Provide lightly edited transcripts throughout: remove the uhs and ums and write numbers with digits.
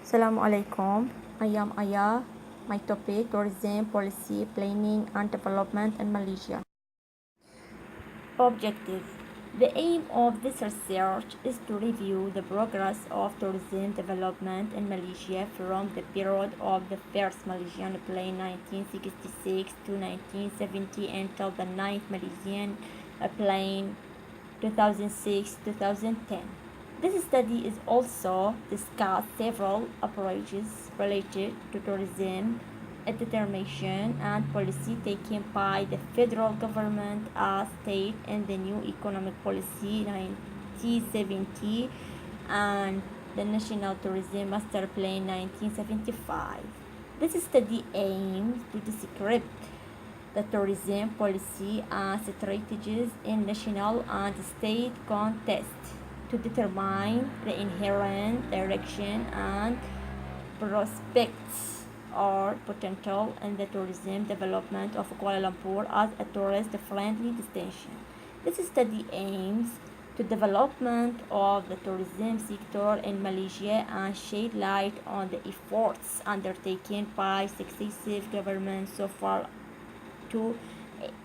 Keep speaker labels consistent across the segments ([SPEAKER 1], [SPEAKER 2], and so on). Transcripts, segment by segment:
[SPEAKER 1] Assalamu alaikum. I am Aya. My topic: tourism policy, planning and development in Malaysia. Objective: the aim of this research is to review the progress of tourism development in Malaysia from the period of the first Malaysian Plan 1966 to 1970 until the ninth Malaysian Plan 2006-2010. This study is also discuss several approaches related to tourism determination and policy taken by the federal government as state in the new economic policy 1970 and the National Tourism Master Plan 1975. This study aims to describe the tourism policy and strategies in national and state context to determine the inherent direction and prospects or potential in the tourism development of Kuala Lumpur as a tourist-friendly destination. This study aims to development of the tourism sector in Malaysia and shed light on the efforts undertaken by successive governments so far to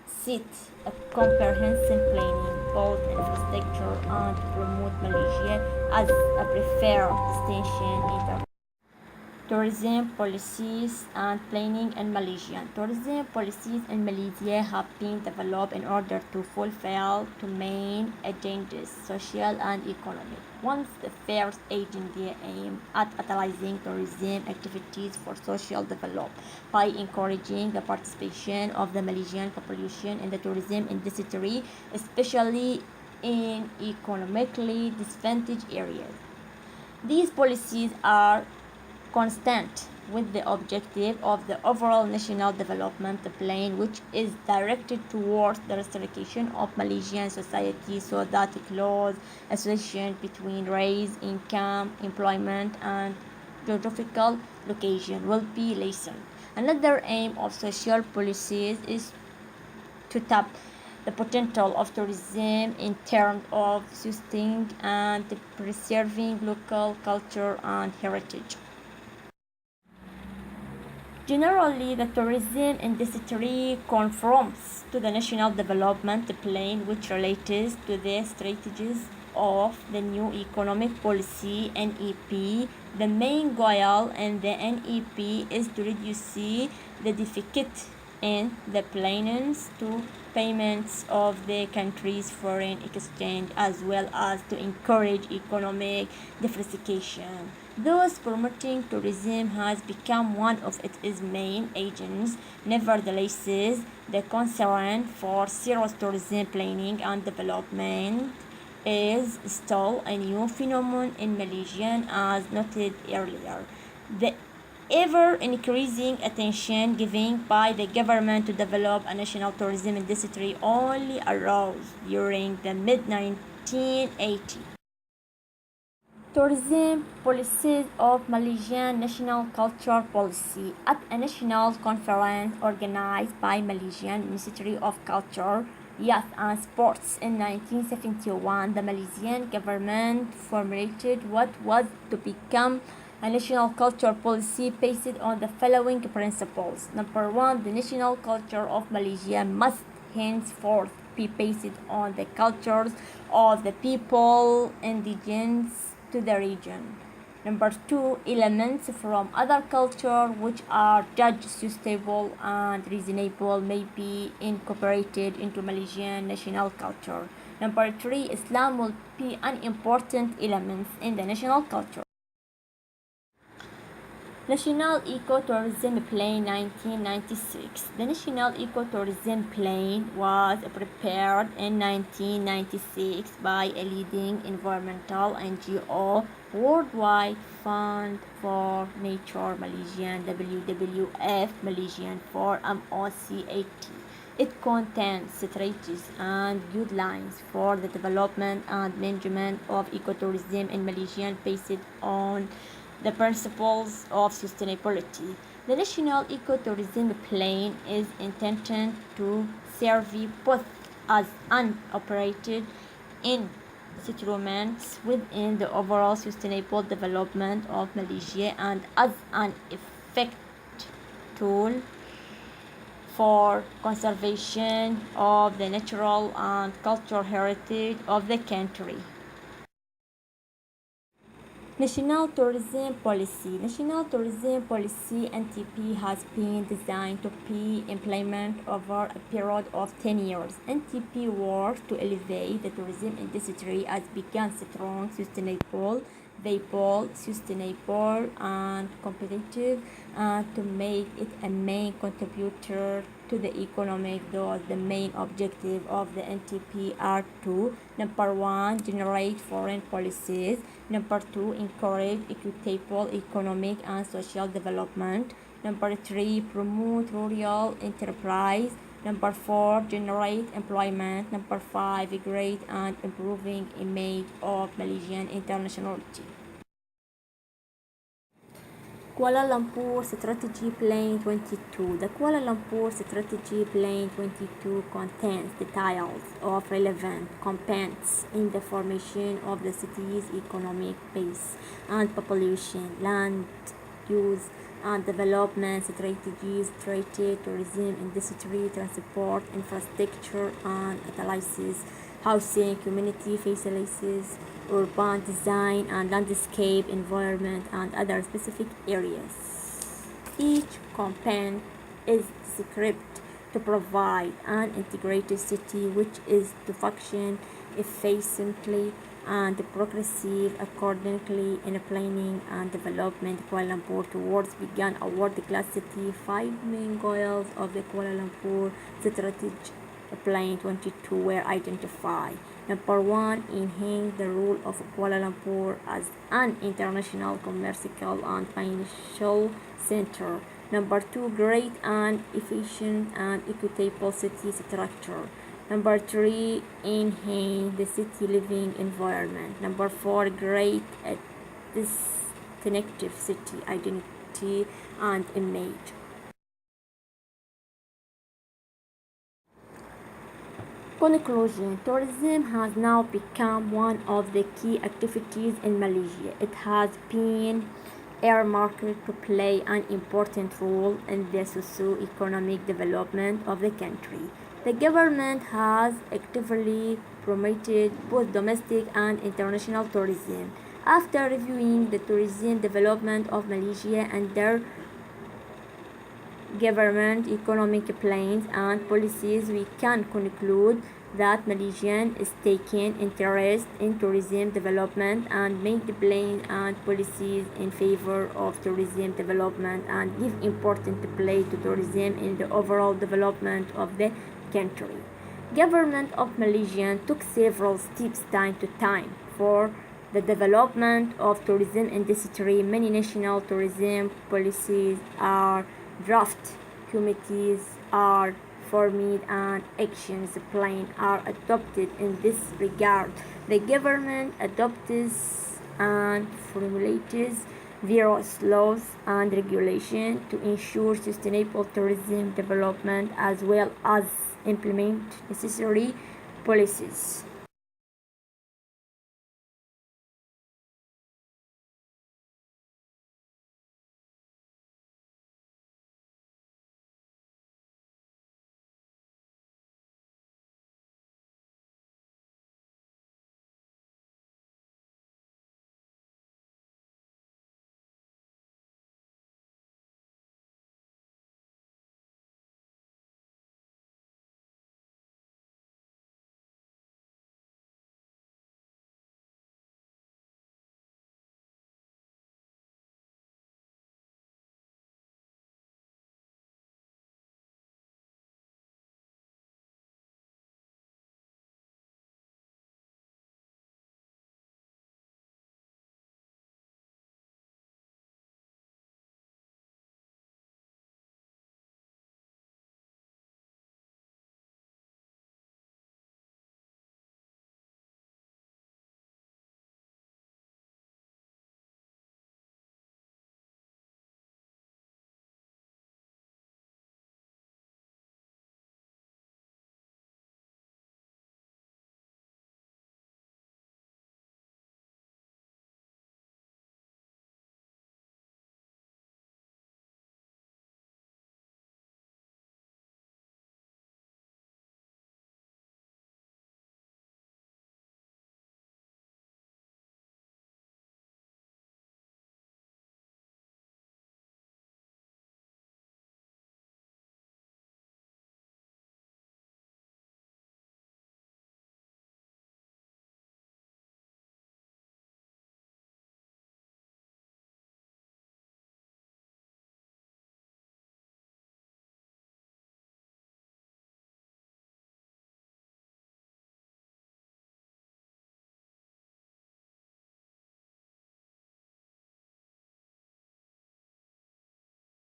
[SPEAKER 1] set a comprehensive planning, both infrastructure and to promote Malaysia as a preferred destination in tourism policies and planning in Malaysia. Tourism policies in Malaysia have been developed in order to fulfill two main agendas, social and economic. One, the first agenda aimed at catalyzing tourism activities for social development by encouraging the participation of the Malaysian population in the tourism industry, especially in economically disadvantaged areas. These policies are consistent with the objective of the overall national development plan, which is directed towards the restoration of Malaysian society so that a close association between race, income, employment, and geographical location will be lessened. Another aim of social policies is to tap the potential of tourism in terms of sustaining and preserving local culture and heritage. Generally, the tourism industry conforms to the National Development Plan, which relates to the strategies of the new economic policy (NEP). The main goal in the NEP is to reduce the deficit in the payments to payments of the country's foreign exchange, as well as to encourage economic diversification. Thus, promoting tourism has become one of its main agents. Nevertheless, the concern for serious tourism planning and development is still a new phenomenon in Malaysia, as noted earlier. The ever-increasing attention given by the government to develop a national tourism industry only arose during the mid-1980s. Tourism policies of Malaysian National Culture Policy. At a national conference organized by Malaysian Ministry of Culture, Youth and Sports in 1971, the Malaysian government formulated what was to become a national culture policy based on the following principles. Number one, the national culture of Malaysia must henceforth be based on the cultures of the people indigenous to the region. Number two, elements from other culture which are judged suitable and reasonable may be incorporated into Malaysian national culture. Number three, Islam will be an important element in the national culture. National Ecotourism Plan 1996. The National Ecotourism Plan was prepared in 1996 by a leading environmental NGO, Worldwide Fund for Nature Malaysian, WWF Malaysian for MOCAT. It contains strategies and guidelines for the development and management of ecotourism in Malaysia based on the principles of sustainability. The National Ecotourism Plan is intended to serve both as an operated in settlements within the overall sustainable development of Malaysia and as an effective tool for conservation of the natural and cultural heritage of the country. National Tourism Policy (NTP) has been designed to be implemented over a period of 10 years. NTP works to elevate the tourism industry as become strong, sustainable and competitive, and to make it a main contributor to the economic. Thus, the main objective of the NTP are to: number one, generate foreign policies; number two, encourage equitable economic and social development; number three, promote rural enterprise; number four, generate employment; number five, great and improving image of Malaysian internationality. Kuala Lumpur Strategy Plan 22. The Kuala Lumpur Strategy Plan 22 contains details of relevant components in the formation of the city's economic base and population, land use and development strategies, trade, tourism, industry, transport, infrastructure and analysis, housing, community facilities, urban design and landscape environment, and other specific areas. Each component is described to provide an integrated city which is to function efficiently and progressive accordingly in planning and development. Kuala Lumpur towards began a world-class city. 5 main goals of the Kuala Lumpur Strategy Plan 22 were identified. Number one, enhance the role of Kuala Lumpur as an international commercial and financial center. Number two, create an efficient and equitable city structure. Number three, enhance the city living environment. Number four, create a distinctive city identity and image. Conclusion: tourism has now become one of the key activities in Malaysia. It has been earmarked to play an important role in the socio-economic development of the country. The government has actively promoted both domestic and international tourism. After reviewing the tourism development of Malaysia and their government economic plans and policies, we can conclude that Malaysia is taking interest in tourism development and make plans and policies in favor of tourism development and give important play to tourism in the overall development of the country. Government of Malaysia took several steps time to time for the development of tourism industry. Many national tourism policies are draft, committees are formed and actions plans are adopted in this regard. The government adopts and formulates various laws and regulations to ensure sustainable tourism development as well as implement necessary policies.